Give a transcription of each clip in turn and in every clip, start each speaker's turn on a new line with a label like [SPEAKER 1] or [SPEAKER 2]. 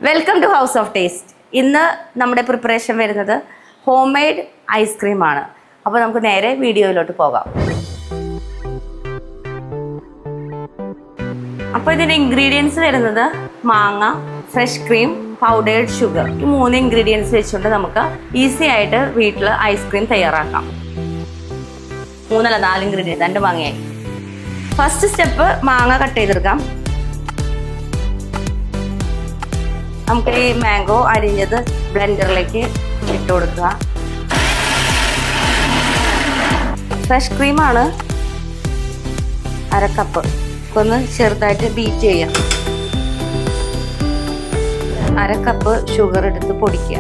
[SPEAKER 1] Welcome to house of taste. ഇന്ന് നമ്മുടെ preparation വരുന്നത് ഹോം മെയ്ഡ് ഐസ്ക്രീമാണ്. അപ്പോൾ നമുക്ക് നേരെ വീഡിയോയിലോട്ട് പോകാം. അപ്പോൾ ഇതിൻ്റെ ഇൻഗ്രീഡിയൻസ് വരുന്നത് മാങ്ങ, ഫ്രഷ് ക്രീം, പൗഡേർഡ് ഷുഗർ. ഈ 3 ഇൻഗ്രീഡിയൻസ് വെച്ചുകൊണ്ട് നമുക്ക് ഈസി ആയിട്ട് വീട്ടിൽ ഐസ്ക്രീം തയ്യാറാക്കാം. 4 ഇൻഗ്രീഡിയൻസ്, 2 മാങ്ങയായി. ഫസ്റ്റ് സ്റ്റെപ്പ് മാങ്ങ കട്ട് ചെയ്തെടുക്കാം. നമുക്ക് ഈ മാംഗോ അരിഞ്ഞത് ബ്ലെൻഡറിലേക്ക് ഇട്ട് കൊടുക്കുക. ഫ്രഷ് ക്രീമാണ് 1/2 കപ്പ്. ഒന്ന് ചെറുതായിട്ട് ബീറ്റ് ചെയ്യാം. 1/2 കപ്പ് ഷുഗർ എടുത്ത് പൊടിക്കുക.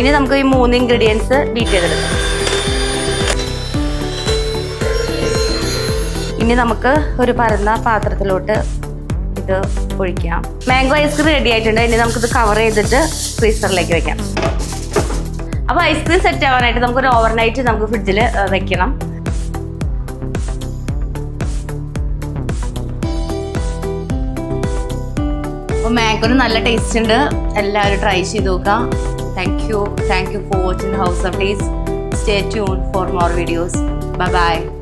[SPEAKER 1] ഇനി നമുക്ക് ഈ 3 ഇൻഗ്രീഡിയൻസ് ബീറ്റ് ചെയ്തെടുക്കാം. ഇനി നമുക്ക് ഒരു പരന്ന പാത്രത്തിലോട്ട് ഇത് ഒഴിക്കാം. മാംഗോ ഐസ്ക്രീം റെഡി ആയിട്ടുണ്ട്. ഇനി നമുക്കിത് കവർ ചെയ്തിട്ട് ഫ്രീസറിലേക്ക് വെക്കാം. അപ്പോൾ ഐസ്ക്രീം സെറ്റ് ആവാനായിട്ട് നമുക്കൊരു ഓവർനൈറ്റ് നമുക്ക് ഫ്രിഡ്ജിൽ വെക്കണം. അപ്പോൾ മാംഗോന് നല്ല ടേസ്റ്റ് ഉണ്ട്. എല്ലാവരും ട്രൈ ചെയ്ത് നോക്കാം. Thank you for watching house of taste. Stay tuned for more videos. Bye bye.